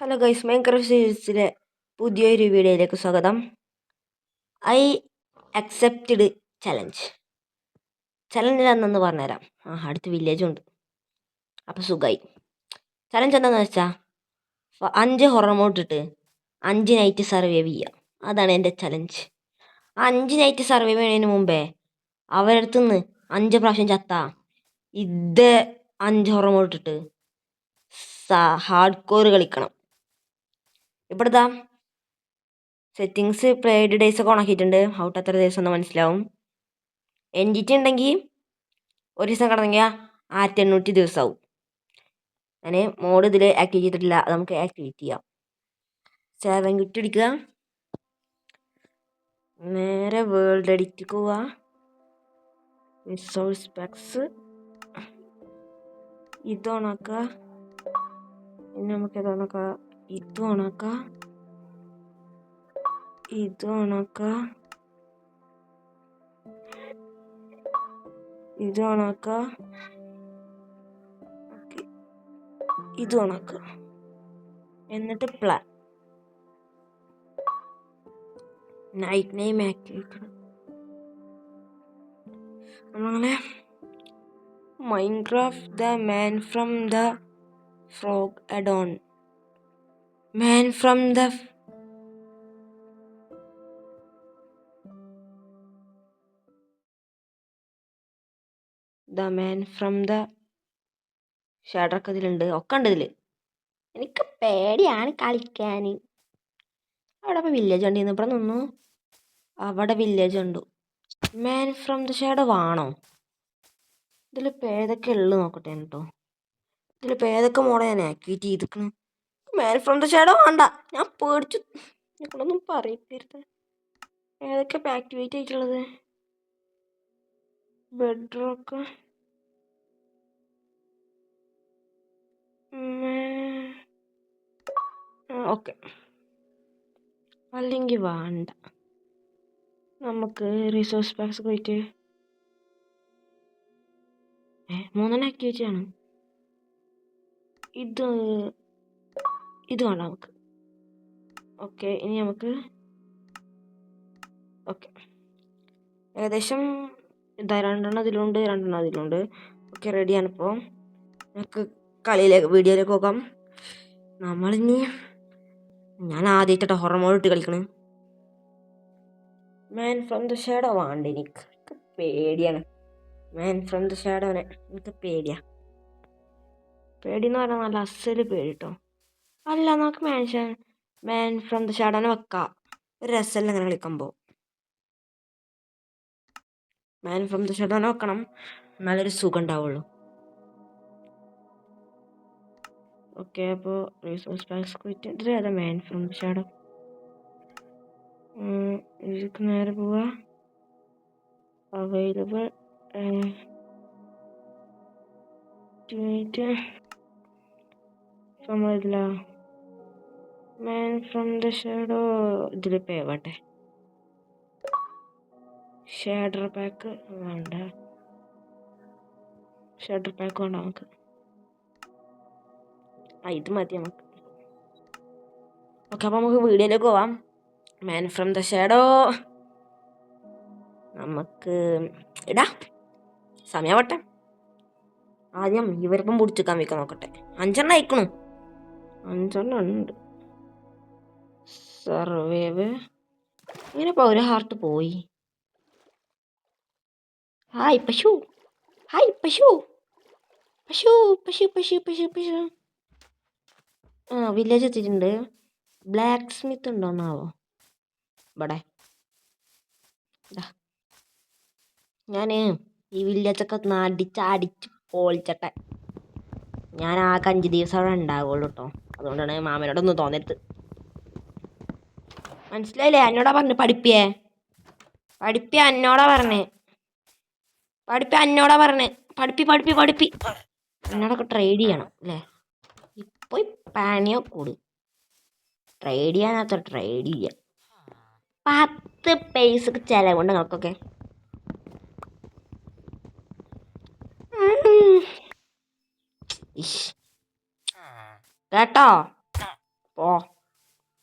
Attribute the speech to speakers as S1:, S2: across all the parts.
S1: Hello guys, Minecraft സീരീസിലെ പുതിയൊരു വീഡിയോയിലേക്ക് സ്വാഗതം. ഐ അക്സെപ്റ്റഡ് ചലഞ്ച് എന്താണെന്ന് പറഞ്ഞുതരാം. അടുത്ത വില്ലേജും ഉണ്ട്, അപ്പോൾ സുഖമായി. ചലഞ്ച് എന്താണെന്ന് വെച്ചാൽ 5 ഹൊറർ മോഡ് ഇട്ട് 5 നൈറ്റ് സർവൈവ് ചെയ്യുക. അതാണ് എൻ്റെ ചലഞ്ച്. 5 നൈറ്റ് സർവൈവ് ചെയ്യുന്നതിന് മുമ്പേ അവരടുത്തുനിന്ന് 5 പ്രാവശ്യം ചത്ത ഇത് 5 ഹൊറർ മോഡ് ഇട്ടിട്ട് ഹാർഡ് കോർ കളിക്കണം. ഇവിടുത്തെ സെറ്റിങ്സ് പ്ലേഡ് ഡേയ്സ് ഒക്കെ ഓണാക്കിയിട്ടുണ്ട്. ഔട്ട് എത്ര ദിവസം എന്ന് മനസ്സിലാവും. എൻഡിറ്റി ഉണ്ടെങ്കിൽ ഒരു ദിവസം കിടന്നെങ്കിൽ 1800 ദിവസമാവും. ഞാൻ മോഡ് ഇതിൽ ആക്ടിവേറ്റ് ചെയ്തിട്ടില്ല, അത് നമുക്ക് ആക്ടിവേറ്റ് ചെയ്യാം. 7 കിറ്റ് അടിക്കുക, നേരെ വേൾഡ് എഡിറ്റ് പോവുക, റിസോഴ്സ് പാക്സ് ഇത് ഓണാക്കുക. പിന്നെ നമുക്ക് ഇത് ഓണാക്കുക, ഇത് ഓണാക്കുക, ഇത് ഓണാക്കുക, ഇത് ഓണാക്കുക, ഇത് ഓണാക്കുക. എന്നിട്ട് പ്ലാൻ നൈറ്റ് നെയിം ആക്ടിവേറ്റ്. നമ്മളെ Minecraft the man from the frog addon, man from the man from the ഷാഡറൊക്കെ ഇതിലുണ്ട്, ഒക്കെ ഉണ്ട് ഇതിൽ. എനിക്ക് പേടിയാണ് കളിക്കാൻ. അവിടെ ഇപ്പോൾ വില്ലേജ് ഉണ്ട്, ഇവിടെ നിന്നു. അവിടെ വില്ലേജ് ഉണ്ട്. മാൻ ഫ്രം ദ ഷാഡോ ആണോ? ഇതിലിപ്പോൾ ഏതൊക്കെ ഉള്ളു നോക്കട്ടെ കേട്ടോ. ഇതിലിപ്പോൾ ഏതൊക്കെ മോഡെ ഞാൻ ആക്ടിവേറ്റ് ചെയ്തിരിക്കണം. മാൻ ഫ്രം ദ ഷാഡോ വേണ്ട, ഞാൻ പേടിച്ചു. നിങ്ങളൊന്നും പറയരുത്. ഏതൊക്കെ ഇപ്പോൾ ആക്ടിവേറ്റ് ആയിട്ടുള്ളത്? Bedrock, okay. അല്ലെങ്കിൽ വേണ്ട, നമുക്ക് റിസോഴ്സ് പാക്സ് പോയിട്ട് 3 ആക്ടിവേറ്റ് ആണ്. ഇത് വേണ്ട നമുക്ക്. ഓക്കെ, ഇനി നമുക്ക് ഓക്കെ ഏകദേശം ഇതാ 2 അതിലുണ്ട്, 2 അതിലുണ്ട്. ഓക്കെ, റെഡിയാണ്. ഇപ്പോൾ നമുക്ക് വീഡിയോയിലേക്ക് പോകാം. നമ്മളിനി ഞാൻ ആദ്യമായിട്ടോ ഹൊറർ മോഡ് ഇട്ട് കളിക്കണേ. മാൻ ഫ്രം ദ ഷാഡോ വേണ്ട, എനിക്ക് പേടിയാണ്. മാൻ ഫ്രം ദ ഷാഡോനെ എനിക്ക് പേടിയെന്ന് പറഞ്ഞാൽ നല്ല അസല് പേടി കേട്ടോ. അല്ല, നമുക്ക് മാൻ ഫ്രം ദ ഷാഡോനെ വെക്കാം. ഒരു രസമല്ല അങ്ങനെ കളിക്കുമ്പോൾ. മാൻ ഫ്രം ദ ഷാഡോനെ വെക്കണം, നല്ലൊരു സുഖം ഉണ്ടാവുള്ളൂ. ഓക്കെ, അപ്പോൾ റിസോഴ്സ് പാക്സ് പോയിട്ട് ഇതിൽ ഏതാ മാൻ ഫ്രം ദ ഷാഡോ? ഇതിലേക്ക് നേരെ പോവുക, അവൈലബിൾ നമ്മളില്ല. മാൻ ഫ്രം ദ ഷാഡോ ഇതിൽ പേവട്ടെ. ഷാഡർ പാക്ക് വേണ്ട, ഷാഡർ പാക്ക് വേണ്ട നമുക്ക്. ഇത് മതി നമുക്ക്. ഓക്കെ, അപ്പോൾ നമുക്ക് വീഡിയോയിലേക്ക് പോവാം. മാൻ ഫ്രം ദ ഷാഡോ നമുക്ക് ഇടാം. സമയമാവട്ടെ. ആദ്യം ഇവർക്കും പിടിച്ചിക്കാൻ വെക്കാൻ നോക്കട്ടെ. 5 അയക്കണു, 5 ഉണ്ട്. സർവൈവ് ഇങ്ങനെ ഇപ്പോൾ ഒരു ഹാർട്ട് പോയി. ഹായ് പശു, ഹായ് പശു, പശു പശു പശു പശു പശു. വില്ലേജ് എത്തിയിട്ടുണ്ട്. ബ്ലാക്ക് സ്മിത്ത് ഉണ്ടോന്നാവോ ഇവിടെ? ഞാൻ ഈ വില്ലേജൊക്കെ അടിച്ച് പൊളിച്ചട്ടെ. ഞാൻ ആ 5 ദിവസം അവിടെ ഉണ്ടാവുള്ളൂ കേട്ടോ. അതുകൊണ്ടാണ് മാമനോടൊന്നും തോന്നരുത്. മനസ്സിലായില്ലേ? എന്നോടാ പറഞ്ഞു പഠിപ്പിയേ എന്നോടാ പറഞ്ഞേ. പഠിപ്പി എന്നോടൊക്കെ ട്രേഡ് ചെയ്യണം അല്ലേ? ഇപ്പോൾ പണിയോ കൂടി ട്രേഡ് ചെയ്യാനത്ര ട്രേഡ് ചെയ്യാം. 10 പൈസക്ക് ചിലവുണ്ട് നിങ്ങൾക്കൊക്കെ. കേട്ടോ, പോ.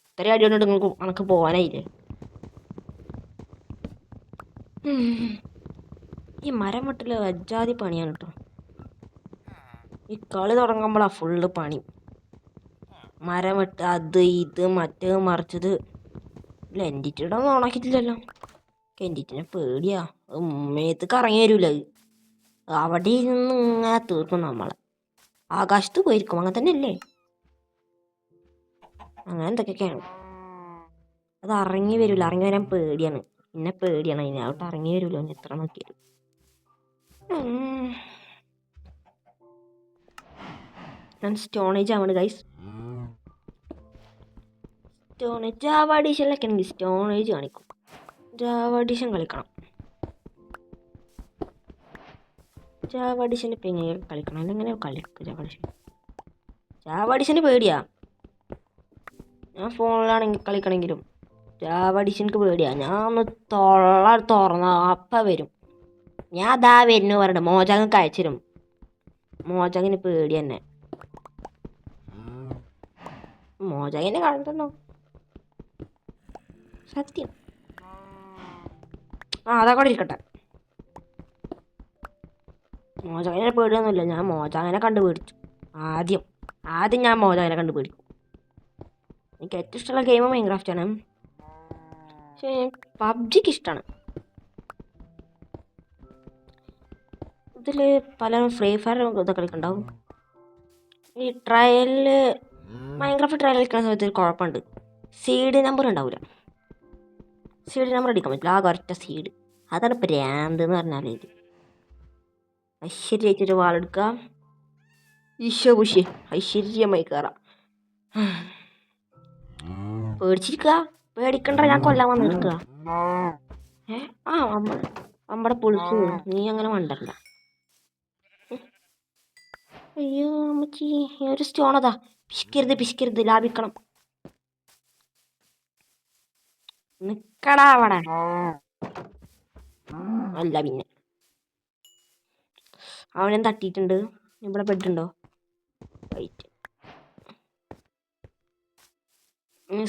S1: ഇത്ര അടി കൊണ്ടിട്ട് നിങ്ങൾക്ക് കണക്ക് പോകാനായില്ലേ? ഈ മരം വെട്ടില് അജാതി പണിയാണ് കേട്ടോ. ഈ കളി തുടങ്ങുമ്പോഴാ ഫുള്ള് പണി. മരം വെട്ട്, അത് ഇത് മറ്റേത് മറിച്ചത്. ലെൻഡിറ്റിടൊന്നും ഓണാക്കിയിട്ടില്ലല്ലോ. കെൻഡിറ്റിനെ പേടിയാ. മേത്തേക്ക് ഇറങ്ങി വരൂല അത്. അവിടെ ഇരുന്ന് ഇങ്ങനെ തീർക്കും നമ്മളെ. ആകാശത്ത് പോയിരിക്കും. അങ്ങനെ തന്നെ അല്ലേ? അങ്ങനെ എന്തൊക്കെയൊക്കെയാണ്. അത് ഇറങ്ങി വരില്ല. ഇറങ്ങി വരാൻ പേടിയാണ്. പിന്നെ പേടിയാണ് അതിന്. അവിടെ ഇറങ്ങി വരില്ല എത്ര നോക്കിയാലും. ഞാൻ സ്റ്റോണേജ് ആവാണ് ഗൈസ്. സ്റ്റോണേജ് ജാവ എഡിഷനിലൊക്കെ ആണെങ്കിൽ സ്റ്റോണേജ് കാണിക്കും. ജാവ എഡിഷൻ കളിക്കണം. ജാവ എഡിഷൻ ഇപ്പം എങ്ങനെ കളിക്കണം? അല്ലെങ്ങനെ കളിക്കും ജാവ എഡിഷൻ? ജാവ എഡിഷന് പേടിയാ. ഞാൻ ഫോണിലാണെങ്കിൽ കളിക്കണമെങ്കിലും ജാവ എഡിഷൻക്ക് പേടിയാ. ഞാൻ ഒന്ന് തുറന്ന അപ്പം വരും. ഞാൻ അതാ വരുന്നു പറഞ്ഞിട്ട് മോജാങ്ങ് അയച്ചിരും. മോജാങ്ങിന് പേടി തന്നെ. മോജാങ്ങിനെ കണ്ടോ? സത്യം. അതൊക്കെ ഇരിക്കട്ടെ. മോജാങ്ങിനെ പേടിയൊന്നുമില്ല. ഞാൻ മോജാങ്ങിനെ കണ്ടു പേടിച്ചു. ആദ്യം ഞാൻ മോജാങ്ങിനെ കണ്ടു പേടിക്കും. എനിക്ക് ഏറ്റവും ഇഷ്ടമുള്ള ഗെയിം മൈൻക്രാഫ്റ്റ് ആണ്. പക്ഷേ പബ്ജിക്ക് ഇഷ്ടമാണ്. ഇതിൽ പല ഫ്രീ ഫയർ ഇതൊക്കെ കളിക്കുന്നുണ്ടാവും. ഈ ട്രയലിൽ മൈൻക്രാഫ്റ്റ് ട്രയൽ കളിക്കുന്ന സമയത്ത് ഒരു കുഴപ്പമുണ്ട്. സീഡ് നമ്പർ ഉണ്ടാവില്ല. സീഡ് നമ്പർ അടിക്കാൻ പറ്റില്ല. ആകെ ഒറ്റ സീഡ്. അതാണ് പ്രാന്ത് എന്ന് പറഞ്ഞാൽ. ഇത് ഐശ്വര്യമായിട്ടൊരു വാളെടുക്കുക. ഈശോപുഷി ഐശ്വര്യമായി കയറാം. പേടിച്ചിരിക്കുക. പേടിക്കണ്ട, ഞാൻ കൊല്ലാൻ വന്ന് നിൽക്കുക. നമ്മുടെ പുളിച്ച് നീ അങ്ങനെ മണ്ടല്ല. അയ്യോ അമ്മച്ചി, ഒരു സ്റ്റോണതാ. പിശിക്കരുത്, ലാഭിക്കണം. നിക്കടാ അവിടെ. അല്ല പിന്നെ അവനെ തട്ടിയിട്ടുണ്ട്. ഇവിടെ ബെഡുണ്ടോ? വൈറ്റ്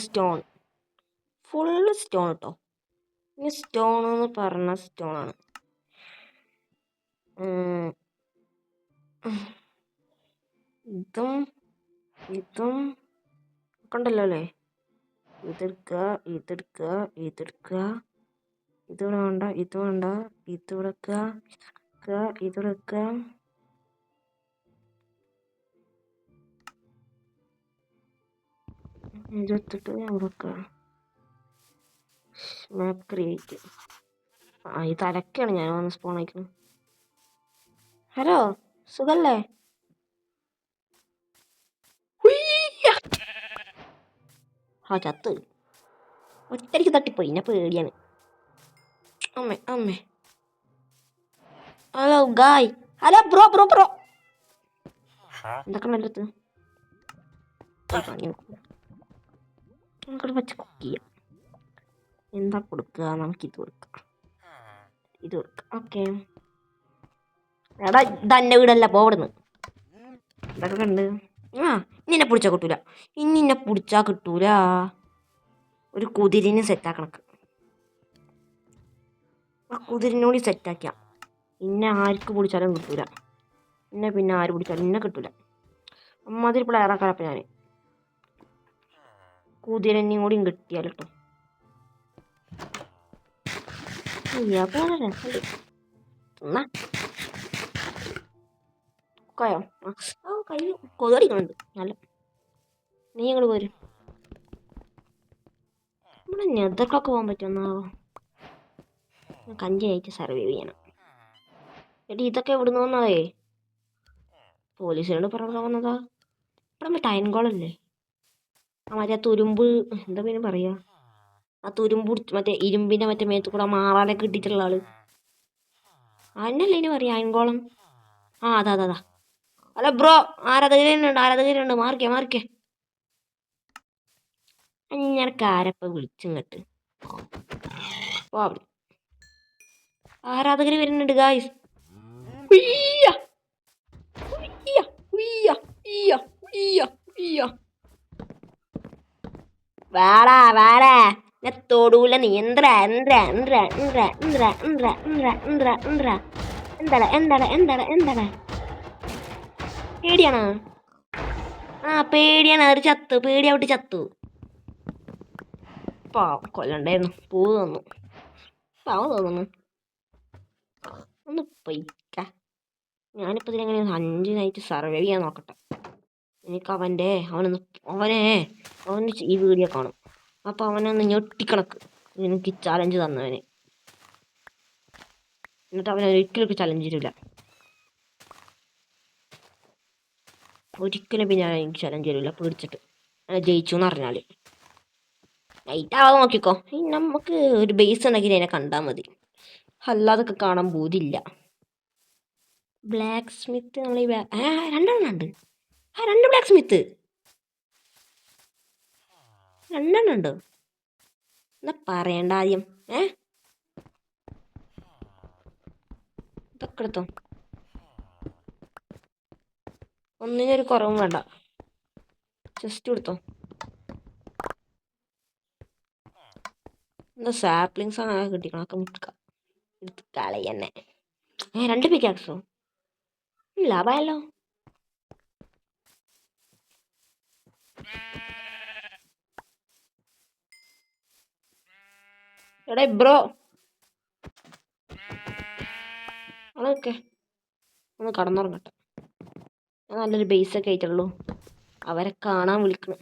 S1: സ്റ്റോൺ, ഫുള്ള് സ്റ്റോൺ കേട്ടോ. ഇനി സ്റ്റോൺ എന്ന് പറഞ്ഞ സ്റ്റോണാണ്. ഇതും കണ്ടല്ലോ അല്ലേ? ഇതെടുക്കുക. ഇതിവിടെ വേണ്ട, ഇത് വേണ്ട. ഇതിവിടെ വെക്കുക. ഇതെടുത്തിട്ട് അവിടെ വെക്കുക. മാപ്പ് ക്രിയേറ്റ്. ഈ തലക്കാണ് ഞാൻ വന്ന് സ്പോൺ അയക്കുന്നത്. ഹലോ, സുഖല്ലേ? ചത്ത് ഒറ്റയ്ക്ക് തട്ടിപ്പോയി. ഞാൻ പേടിയാണ്. അമ്മേ. Hello guy. Hello bro. എന്തൊക്കെ നല്ലത്? നമുക്കത് വെച്ച് കുക്ക് ചെയ്യാം. എന്താ കൊടുക്കുക? നമുക്കിത് കൊടുക്കാം. ഓക്കെ. എടാ, ഇതെൻ്റെ വീടല്ല, പോവിടുന്ന്. ഇതൊക്കെ കണ്ട് ഇന്നെ പിടിച്ചാൽ കിട്ടൂല. ഒരു കുതിരിന് സെറ്റാക്കണം. ആ കുതിരിനോട് സെറ്റാക്കിയ ഇന്നെ ആർക്ക് പിടിച്ചാലും കിട്ടൂല. പിന്നെ ആര് പിടിച്ചാലും ഇന്നെ കിട്ടൂല. അമ്മാതിരി പ്ലെയറാക്കാനപ്പം ഞാൻ കുതിരനെയും കൂടിയും കിട്ടിയാൽ കേട്ടോ. കയോ കൈ കൊതടിക്കുന്നുണ്ട് നല്ല. നീ ഇങ്ങോട്ട് പോരും. നമ്മുടെ നെതർക്കൊക്കെ പോകാൻ പറ്റുമെന്നാ? കഞ്ചായിട്ട് സർവൈവ് ചെയ്യണം. എടി, ഇതൊക്കെ എവിടുന്ന് വന്നതേ? പോലീസിനോട് പറഞ്ഞ വന്നതാ. ഇവിടെ നമ്മൾ ടൈം കോളല്ലേ? മറ്റേ തുരുമ്പ്, എന്താ പിന്നെ പറയാ, ആ തുരുമ്പ് മറ്റേ ഇരുമ്പിന്റെ മറ്റേ മേത്ത് കൂടെ മാറാനൊക്കെ ഇട്ടിട്ടുള്ള ആള്. അതിനല്ലേ ഇനി പറയാ അയൻകോളം. അതാ. അല്ല ബ്രോ, ആരാധകരുണ്ട്. മാറിക്കേ. ഞങ്ങൾക്ക് ആരപ്പ വിളിച്ചിങ്ങട്ട് ആരാധകർ വരുന്നുണ്ട് ഗായ്സ്. വാടാ വാടാ ഞാൻ തൊടൂല നീ എന്താടാ പേടിയാണോ? ആ പേടിയാണ്. ഒരു ചത്തു, പേടിയാവിട്ട് ചത്തു. പാവം കൊല്ലണ്ടായിരുന്നു. പൂ തന്നു. പാവം തോന്നുന്നു. ഒന്ന് പൊയ്ക്ക. ഞാനിപ്പോൾ ഇതിനെങ്ങനെ 5 നൈറ്റ് സർവൈവ് ചെയ്യാൻ നോക്കട്ടെ. എനിക്ക് അവന് ഈ വീഡിയോ കാണും. അപ്പോൾ അവനൊന്ന് ഞൊട്ടിക്കണക്ക് എനിക്ക് ചാലഞ്ച് തന്നവന്. എന്നിട്ട് അവൻ ഒരിക്കലും ചലഞ്ച് തരില്ല. ഒരിക്കലും പിന്നെ എനിക്ക് ചലഞ്ച് തരില്ല പേടിച്ചിട്ട്. ജയിച്ചു എന്ന് പറഞ്ഞാൽ നൈറ്റ് ആവാതെ നോക്കിക്കോ. നമുക്ക് ഒരു ബേസ് ഉണ്ടെങ്കിൽ അതിനെ കണ്ടാൽ മതി. അല്ലാതൊക്കെ കാണാൻ ബോധില്ല. ബ്ലാക്ക് സ്മിത്ത് നമ്മൾ ഈ 2 ഉണ്ട്. 2 ബ്ലാക്ക് സ്മിത്ത് 2 ഉണ്ട്. എന്നാ പറയണ്ട ആദ്യം. ഇതൊക്കെ എടുത്തോ. ഒന്നിനൊരു കുറവും വേണ്ട. ജസ്റ്റ് എടുത്തോ. എന്താ സാപ്ലിങ്സ് ആണ് കിട്ടിക്കണൊക്കെ മുട്ടുക്കാം. എടുത്ത് കളയന്നെ. 2 പിക്കാക്സോ ലാഭമായല്ലോ. എടാ ബ്രോ അതൊക്കെ ഒന്ന് കടന്നുറങ്ങട്ടെ. ഞാൻ നല്ലൊരു ബേസൊക്കെ ആയിട്ടുള്ളൂ. അവരെ കാണാൻ വിളിക്കണം.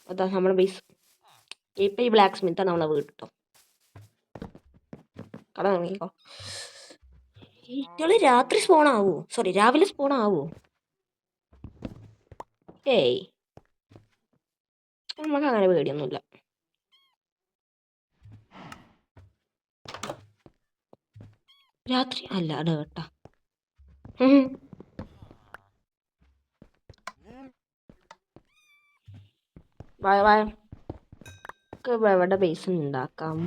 S1: അതാ നമ്മുടെ ബേസ്. ഇപ്പം ഈ ബ്ലാക്ക് സ്മിത്താണ് നമ്മളെ വീട്ടോ. കടന്നിറങ്ങിക്കോ. ഇയാള് രാത്രി സ്പോണാവോ? സോറി, രാവിലെ സ്പോണാവോ? ഏയ് നമുക്ക് അങ്ങനെ പേടിയൊന്നുമില്ല. രാത്രി അല്ല അത് കേട്ടാ. എവിടെ ബേസ് ഉണ്ടാക്കാം?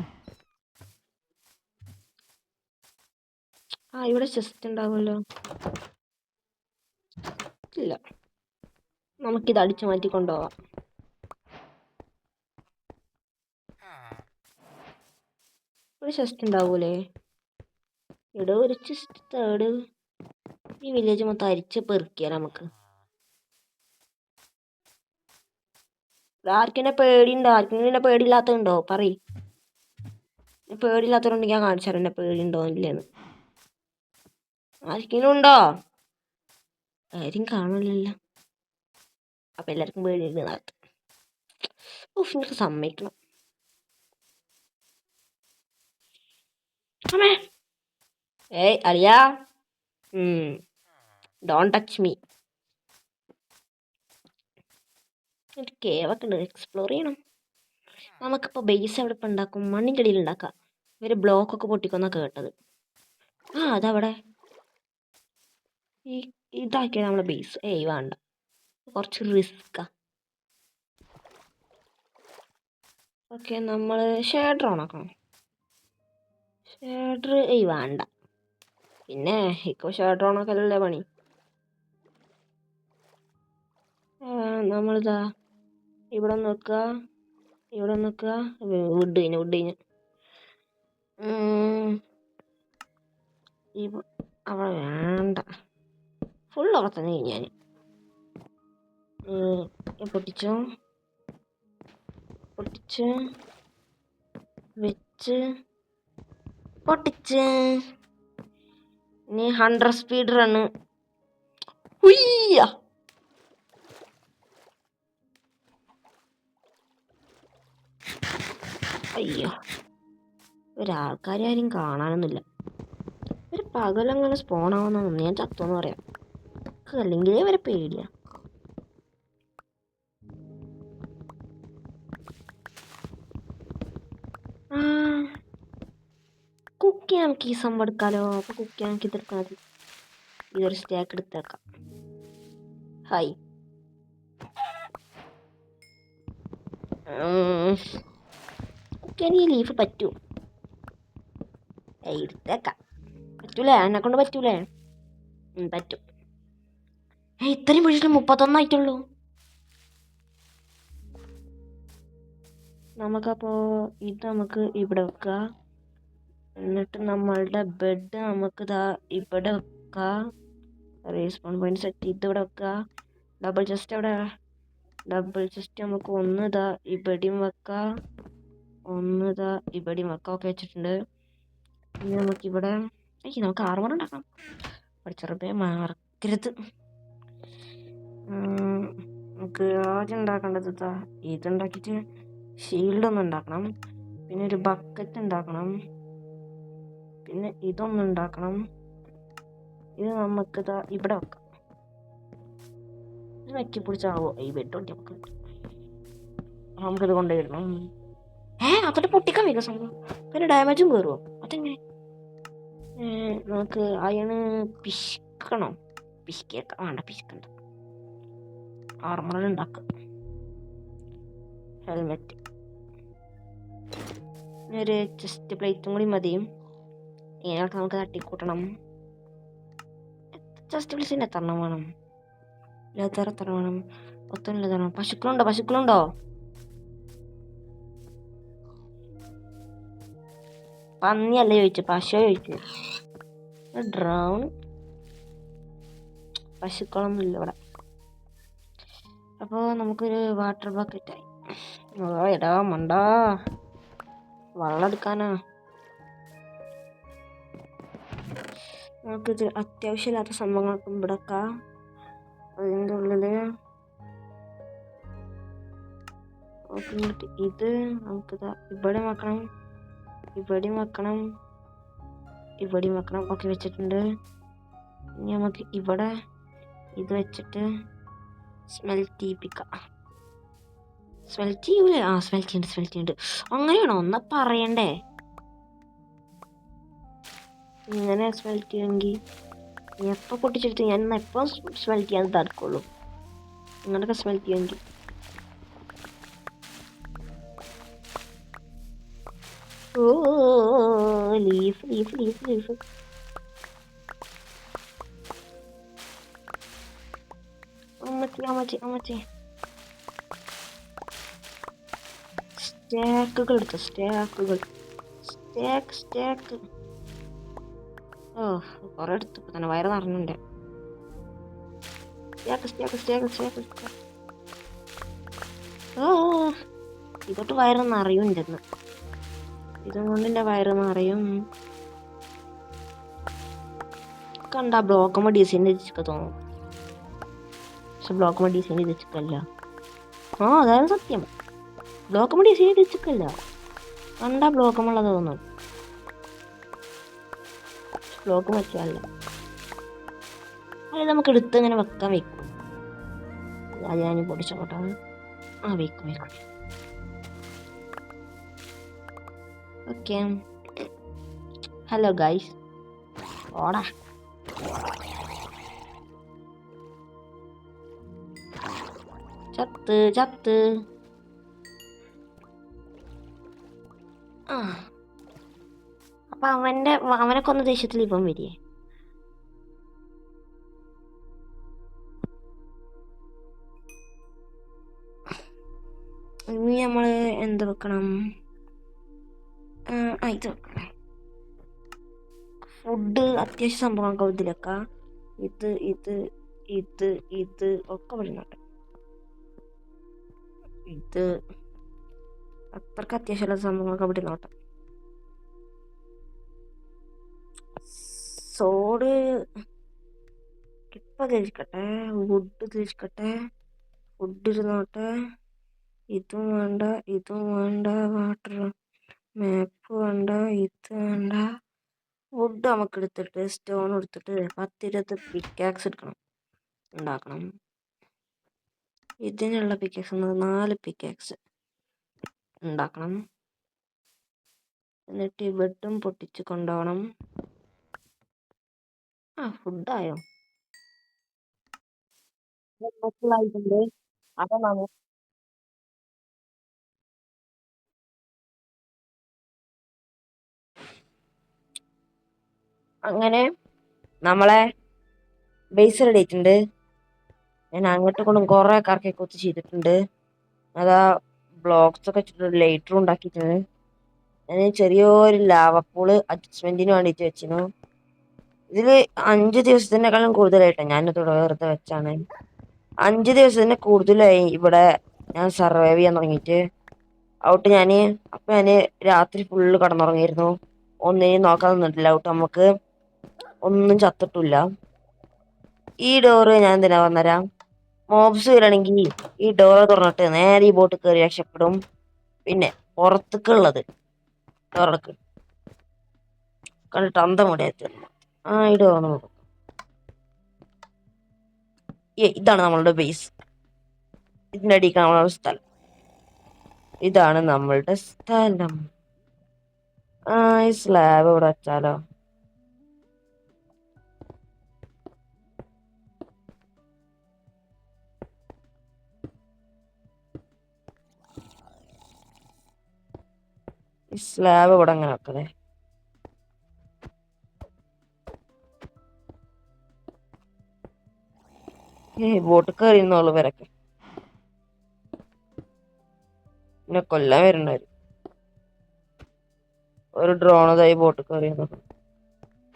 S1: ഇവിടെ ചെസ്റ്റ് ഉണ്ടാവുമല്ലോ. ഇല്ല, നമുക്കിത് അടിച്ചു മാറ്റിക്കൊണ്ടുപോവാം. ഒരു ചെസ്റ്റ് ഉണ്ടാവൂലേ? ഇവിടെ ഒരു ചെസ്റ്റ് തേർഡ്. ഈ വില്ലേജ് മൊത്തം അരിച്ച് പെറുക്കിയാൽ നമുക്ക്. ആർക്കെന്നെ പേടിയുണ്ടോ? ആർക്കെങ്കിലും എന്നെ പേടിയില്ലാത്തതുണ്ടോ? പറയ്. പേടിയില്ലാത്തതുണ്ടെങ്കിൽ ഞാൻ കാണിച്ചാലോ എന്നെ പേടിയുണ്ടോ ഇല്ലെന്ന്. ആർക്കെങ്കിലും ഉണ്ടോ? ആരും കാണില്ലല്ലോ. അപ്പം എല്ലാവർക്കും പേടിയുണ്ട് നാളത്ത്. എനിക്ക് സമ്മതിക്കണം. ഏയ് അളിയാ, ഡോണ്ട് ടച്ച് മീ. ഒരു കേവൊക്കെ ഉണ്ട്, എക്സ്പ്ലോർ ചെയ്യണം. നമുക്കിപ്പോൾ ബേസ് എവിടെ ഇപ്പം ഉണ്ടാക്കും? മണ്ണിൻ്റെ അടിയിൽ ഉണ്ടാക്കാം. ഇവർ ബ്ലോക്കൊക്കെ പൊട്ടിക്കൊന്നൊക്കെ കേട്ടത്. അതവിടെ ഇതാക്കിയത് നമ്മളെ ബേസ്. വേണ്ട, കുറച്ച് റിസ്ക്കാ. ഓക്കെ, നമ്മൾ ഷേഡർ ഓണാക്കണം. ഷേഡർ വേണ്ട. പിന്നെ ഇപ്പോൾ ഷേഡർ ഓണാക്കലല്ലേ പണി. നമ്മളിതാ ഇവിടെ നിൽക്കുക, വുഡ് കഴിഞ്ഞ് അവിടെ വേണ്ട, ഫുൾ അവിടെ തന്നെ ഞാൻ പൊട്ടിച്ച് വെച്ച് ഇനി 100 സ്പീഡ് റണ്ണ്. അയ്യോ, ഒരാൾക്കാരെ ആരും കാണാനൊന്നുമില്ല. ഒരു പകലങ്ങനെ സ്പോണാവുന്ന ഞാൻ ചത്തോന്ന് പറയാം. അല്ലെങ്കിലേ വരെ പേടിയാ. കുക്ക് നമുക്ക് ഈ സംഭവം എടുക്കാലോ. അപ്പോൾ കുക്ക് നമുക്ക് ഇതെടുക്കാൻ മതി. ഇതൊരു സ്റ്റാക്ക് എടുത്തേക്കാം. ഹായ്, കുക്ക് ഈ ലീഫ് പറ്റൂ? എടുത്തേക്കാം. പറ്റൂലേ? എന്നെ കൊണ്ട് പറ്റൂലേ? പറ്റും. ഇത്രയും പിടിച്ചിട്ട് 31 ആയിട്ടുള്ളൂ. നമുക്കപ്പോൾ ഇത് നമുക്ക് ഇവിടെ വെക്കുക. എന്നിട്ട് നമ്മളുടെ ബെഡ് നമുക്ക് ഇവിടെ വെക്കുക. റീസ്പോൺ പോയിന്റ് സെറ്റ് ചെയ്ത് ഇവിടെ വെക്കുക. ഡബിൾ ചെസ്റ്റ് അവിടെ. ഡബിൾ ചെസ്റ്റ് നമുക്ക് ഒന്ന് ഇവിടെയും വെക്കാം, ഒന്ന് ഇവിടെയും വെക്കാം. ഓക്കെ വെച്ചിട്ടുണ്ട്. ഇനി നമുക്കിവിടെ നമുക്ക് ആർമർ ഉണ്ടാക്കണം. പഠിച്ചറപ്പേ മറക്കരുത്. നമുക്ക് ആദ്യം ഉണ്ടാക്കേണ്ടത് ഇതുണ്ടാക്കിയിട്ട് ഷീൽഡ് ഒന്ന് ഉണ്ടാക്കണം. പിന്നെ ഒരു ബക്കറ്റ് ഉണ്ടാക്കണം. പിന്നെ ഇതൊന്നും ഉണ്ടാക്കണം. ഇത് നമുക്ക് ഇവിടെ വെക്കാം. ഇത് വെക്കി പിടിച്ചാവോ ഈ ബെഡ് ഒട്ടി നമുക്കിത് കൊണ്ടുവരണം. അതൊട്ട് പൊട്ടിക്കാൻ വയ്ക്കുക സംഭവം. പിന്നെ ഡാമേജും കയറുമോ? അതെങ്ങനെ? നമുക്ക് അയണ് പിശിക്കണം. പിശിക്കേക്കാം. വേണ്ട, പിശിക്കണ്ട. ആർമറൽ ഉണ്ടാക്കാം. ഹെൽമെറ്റ്, ഒരു ചെസ്റ്റ് പ്ലേറ്റും കൂടി മതിയും. ഇങ്ങനെയൊക്കെ നമുക്ക് തട്ടിക്കൂട്ടണം. ചെസ്റ്റ് പ്ലേസിന് എത്ര വേണം? ലെതർ എത്ര വേണം? 10 ലെതർ വേണം. പശുക്കളുണ്ടോ? പന്നിയല്ല ചോദിച്ചു, പശു ചോദിച്ചു. ഡ്രൗൺ പശുക്കളൊന്നും ഇല്ല ഇവിടെ. അപ്പോൾ നമുക്കൊരു വാട്ടർ ബക്കറ്റായി. എടാ മണ്ടാ, വെള്ളം എടുക്കാനാ. നമുക്കിത് അത്യാവശ്യമില്ലാത്ത സംഭവങ്ങളൊക്കെ ഇവിടെ വെക്കാം. അതിൻ്റെ ഉള്ളിൽ ഇത് നമുക്കിതാ ഇവിടെയും വെക്കണം, ഇവിടെയും വെക്കണം, ഇവിടെയും വെക്കണം. ഓക്കെ വെച്ചിട്ടുണ്ട്. ഇനി നമുക്ക് ഇവിടെ ഇത് വെച്ചിട്ട് സ്മെൽറ്റ് ചെയ്യിപ്പിക്കാം. സ്മെൽറ്റ് ചെയ്യൂലേ? സ്മെൽറ്റ് ഉണ്ട്. അങ്ങനെയാണോ? ഒന്ന് പറയണ്ടേ. ഇങ്ങനെ സ്മെൽറ്റ് ചെയ്യുമെങ്കിൽ എപ്പോൾ പൊട്ടിച്ചെടുത്ത് ഞാൻ എപ്പോൾ സ്മെൽറ്റ് ചെയ്യാൻ തടുക്കുള്ളൂ. ഇങ്ങനെയൊക്കെ സ്മെൽറ്റ് ചെയ്യുമെങ്കിൽ ലീഫ്. അമ്മച്ചി സ്റ്റാക്കുകൾ എടുത്തു. സ്റ്റാക്ക്. കുറെ എടുത്തു. ഇപ്പൊ തന്നെ വയറ് നിറഞ്ഞുണ്ട്. സ്റ്റാക്ക്. ഇതൊട്ട് വയറ് നിറയും ചെന്ന്. ഇതുകൊണ്ട് എൻ്റെ വയറ് നിറയും. കണ്ട ബ്ലോക്കുമ്പോൾ ഡിസൈൻ വെച്ചിട്ട് തോന്നും. പക്ഷെ ബ്ലോക്കുമ്പോൾ ഡിസൈൻ വെച്ചിട്ടല്ല. അതായത് സത്യം. ബ്ലോക്കുമ്പോൾ ഡിസൈൻ വെച്ചിട്ടില്ല. കണ്ട ബ്ലോക്കുമുള്ളത് തോന്നും. ബ്ലോക്ക് വെച്ചല്ല. അത് നമുക്ക് എടുത്ത് ഇങ്ങനെ വെക്കും. അത് ഞാൻ പൊടിച്ചോട്ടാണ്. വെക്കും. ഓക്കെ. Hello guys. ഓടാ. ചത്ത്. അപ്പൊ അവനെ കൊന്ന ദേഷ്യത്തിൽ ഇപ്പം വരികയെ. ഇനി നമ്മള് എന്ത് വെക്കണം? ഇത് വെക്കണേ. ഫുഡ് അത്യാവശ്യ സംഭവങ്ങളൊക്കെ ഇതിലൊക്കെ. ഇത് ഒക്കെ വരുന്നുണ്ട്. ഇത് അത്രക്ക് അത്യാവശ്യമുള്ള സംഭവങ്ങളൊക്കെ ഇവിടെ നോട്ടെ. സോഡ് ഇപ്പൊ തിരിക്കട്ടെ. വുഡ് തിരിക്കട്ടെ. ഫുഡ് ഇരുന്നോട്ടെ. ഇതും വേണ്ട. വാട്ടർ മാപ്പ് വേണ്ട. ഇത് വേണ്ട. വുഡ് നമുക്ക് എടുത്തിട്ട് സ്റ്റോൺ എടുത്തിട്ട് 10-20 പിക്കാക്സ് ഉണ്ടാക്കണം. ഇതിനുള്ള പിക്കാക്സ് 4 പിക്കാക്സ് ഉണ്ടാക്കണം. എന്നിട്ട് ഈ ബെഡും പൊട്ടിച്ച് കൊണ്ടുപോകണം. ഫുഡായോ? അങ്ങനെ നമ്മളെ ബേസ് റെഡി ആയിട്ടുണ്ട്. ഞാൻ അങ്ങോട്ടും കൊണ്ടും കുറെ കറക്കി കുത്തി ചെയ്തിട്ടുണ്ട്. അതാ ബ്ലോക്സ് ഒക്കെ വെച്ചിട്ട് ലൈറ്റർ ഉണ്ടാക്കിയിട്ടുണ്ട്. ഞാൻ ചെറിയൊരു ലാവപ്പൂള് അഡ്ജസ്റ്റ്മെന്റിന് വേണ്ടിട്ട് വെച്ചിരുന്നു. ഇതില് 5 ദിവസത്തിനേക്കാളും കൂടുതലായിട്ടാണ് ഞാനിത് വെറുതെ വെച്ചാണ്. 5 ദിവസത്തിന് കൂടുതലായി ഇവിടെ ഞാൻ സർവൈവ് ചെയ്യാൻ തുടങ്ങിയിട്ട്. ഔട്ട് ഞാന് രാത്രി ഫുള്ള് കടന്നുറങ്ങിയിരുന്നു. ഒന്നിനും നോക്കാൻ നിന്നിട്ടില്ല ഔട്ട്. നമുക്ക് ഒന്നും ചത്തിട്ടില്ല. ഈ ഡോറ് ഞാൻ എന്തിനാ പറഞ്ഞുതരാം. മോബ്സ് വരികയാണെങ്കിൽ ഈ ഡോറ് തുറന്നിട്ട് നേരെ ഈ ബോട്ട് കയറി രക്ഷപ്പെടും. പിന്നെ പുറത്തേക്കുള്ളത് ഡോറക്ക് കണ്ടിട്ട് അന്തം കൂടെ ഈ ഡോർ നോക്കും. ഇതാണ് നമ്മളുടെ ബേസ്. ഇതിന്റെ അടിയിൽ നമ്മളുടെ സ്ഥലം. ഇതാണ് നമ്മളുടെ സ്ഥലം. ഈ സ്ലാബ് ഇവിടെ വെച്ചാലോ? ഈ സ്ലാബ് ഇവിടെ അങ്ങനെ വെക്കണേ. ബോട്ട് കയറിയുന്നുള്ളു വരക്കെ. പിന്നെ കൊല്ലാൻ വരുന്നവര് ഒരു ഡ്രോണതായി ബോട്ട് കയറി.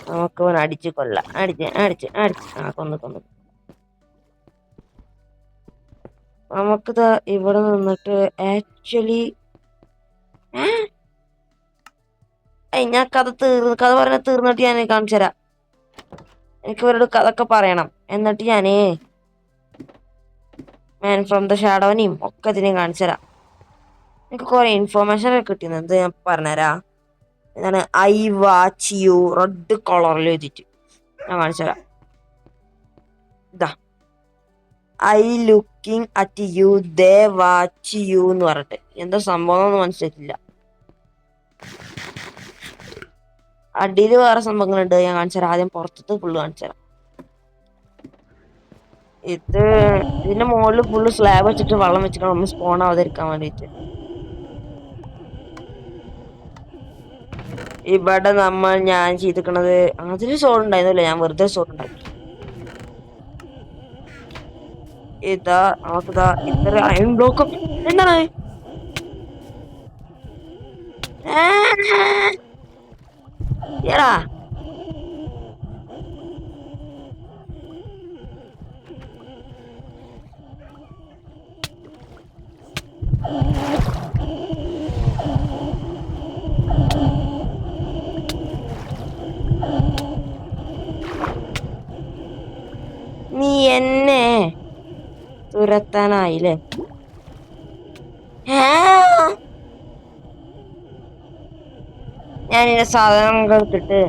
S1: നമുക്ക് അടിച്ച് കൊല്ലാം. അടിച്ച് കൊന്നു. നമുക്കിതാ ഇവിടെ നിന്നിട്ട് ആക്ച്വലി ഞാൻ കഥ പറഞ്ഞ തീർന്നിട്ട് ഞാൻ കാണിച്ചു തരാം. എനിക്ക് ഇവരോട് കഥയൊക്കെ പറയണം. എന്നിട്ട് ഞാനേ മാൻ ഫ്രം ദ ഷാഡോനെയും ഒക്കെ ഇതിനെയും കാണിച്ചു തരാം. എനിക്ക് കുറെ ഇൻഫോർമേഷൻ ഒക്കെ കിട്ടിയത് ഞാൻ പറഞ്ഞുതരാം. ഇതാണ് ഐ വാച്ച് യു റെഡ് കളറിൽ എഴുതിയിട്ട് ഞാൻ കാണിച്ചു തരാം. ഇതാ ഐ ലുക്കിംഗ് അറ്റ് യു ദേ വാച്ച് യു എന്ന് പറഞ്ഞിട്ട് എന്താ സംഭവം ഒന്നും മനസ്സിലായിട്ടില്ല. അടിയിൽ വേറെ സംഭവങ്ങളുണ്ട്. ഞാൻ കാണിച്ചു തരാം. ആദ്യം പുറത്തത് ഫുള്ള് കാണിച്ചു തരാം. ഇതിന്റെ മുകളിൽ ഫുള്ള് സ്ലാബ് വെച്ചിട്ട് വെള്ളം വെച്ചിട്ട് നമ്മൾ സ്പോൺ ആവാതിരിക്കാൻ വേണ്ടിട്ട്. ഇവിടെ ഞാൻ ചെയ്തിരിക്കണത് അതിന് സോഡ് ഉണ്ടായിരുന്നില്ല. ഞാൻ വെറുതെ സോഡ് ഉണ്ടാക്കി. നമുക്കിതാ ഇത്ര അയൺ ബ്ലോക്ക്. എന്താണ് നീ എന്നെ തുരത്താനായില്ലേ? ഞാൻ ഇതിന്റെ സാധനങ്ങൾ എടുത്തിട്ട്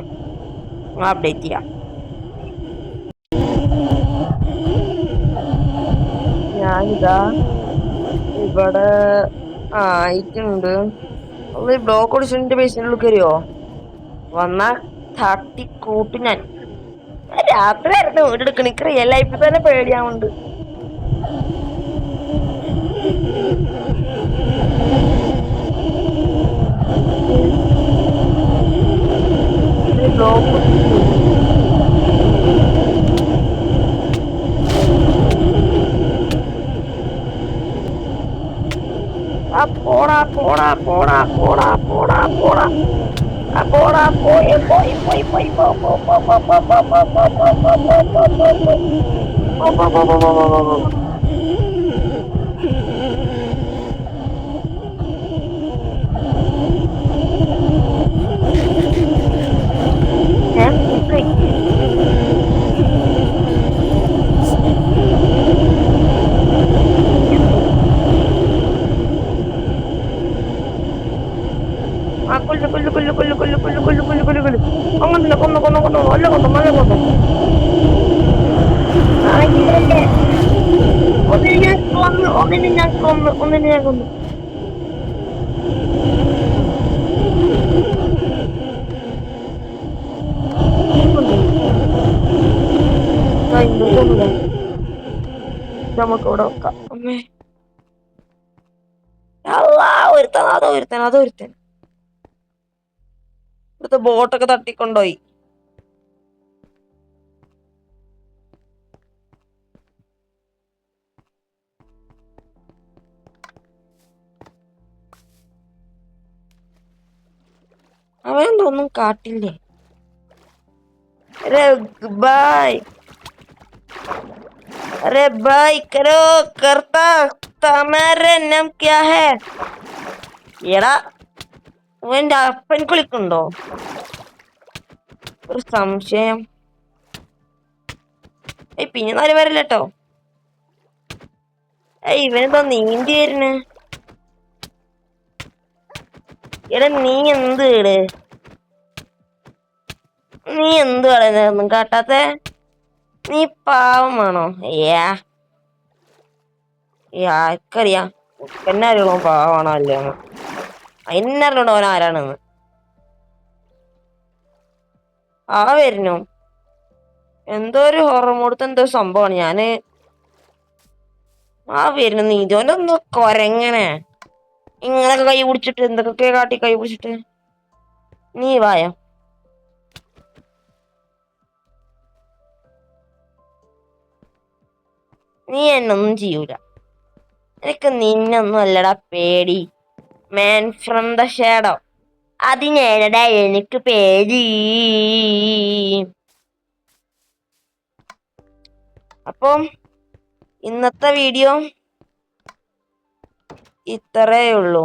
S1: അപ്ഡേറ്റ് ചെയ്യാം. ഞാനിതാ ഇവിടെ ആയിട്ടുണ്ട്. ബ്ലോക്ക് ഒടിച്ചിട്ട് ബേസിനുള്ളിൽ കയറിയോ? വന്ന തട്ടിക്കൂട്ട്. ഞാൻ രാത്രി ആയിരുന്നു വീടെടുക്കണ. റിയൽ ലൈഫിൽ തന്നെ പേടിയാവുന്നുണ്ട്. ബ്ലോക്ക് പോടാ പോടാ പോടാ പോടാ പോടാ പോടാ പോടാ പോയി പോയി പോയി പോയി ഞാൻ കുട്ടി കൊല്ലു കൊല്ലു കൊല്ലു കൊല്ലു കൊല്ലു കൊല്ലു കൊല്ലു കൊല്ലു കൊല്ലു കൊല്ലു അങ്ങനെ കൊന്നു കൊന്നു കൊന്നു നല്ല കൊന്നു നല്ല കൊന്നു. ഒന്നിനെ ഞാൻ കൊന്നു. നമുക്ക് ഇവിടെ വെക്കാം. അമ്മേ ഒരുത്തൻ ഇവിടുത്തെ ബോട്ടൊക്കെ തട്ടിക്കൊണ്ടോയി. അവനൊന്നും കാട്ടില്ലേ? अरे भाई अरे भाई करो करता तुम्हारे नाम क्या है? എടാ ഇവന്റെ അപ്പൻ കുളിക്കുണ്ടോ? ഒരു സംശയം. പിന്നെ 4 പേരല്ലോ. ഇവനെന്താ നീന്തി വരുന്നു? എടാ നീ എന്ത് കേട്? നീ എന്ത് കളയുന്നൊന്നും കാട്ടാത്ത? നീ പാവമാണോ? ആർക്കറിയാം എന്നെ അറിയണോ പാവാണോ അല്ലേന്ന്? എന്നെ അറിയണോ അവൻ ആരാണെന്ന്? വരുന്നു എന്തോ ഒരു ഹൊറർ മൂഡത്തെ എന്തോ സംഭവമാണ്. ഞാന് വരുന്നു. നീ ഇതോനൊന്ന് കൊരങ്ങനെ ഇങ്ങനൊക്കെ കൈ പിടിച്ചിട്ട് എന്തൊക്കെ കാട്ടി കൈ പിടിച്ചിട്ട് നീ വായോ. നീ എന്നൊന്നും ചെയ്യൂല. എനിക്ക് നിന്നൊന്നും അല്ലടാ പേടി. Man from the shadow. അതിനേടാ എനിക്ക് പേടി. അപ്പം ഇന്നത്തെ വീഡിയോ ഇത്രേ ഉള്ളൂ.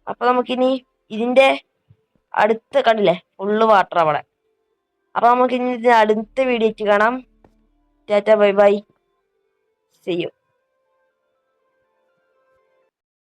S1: അപ്പൊ നമുക്കിനി ഇതിന്റെ അടുത്ത് കണ്ടില്ലേ ഫുള്ള് വാട്ടർ അവിടെ. അപ്പൊ നമുക്കിനി അടുത്ത വീഡിയോ കാണാം. Tata bye bye. See you.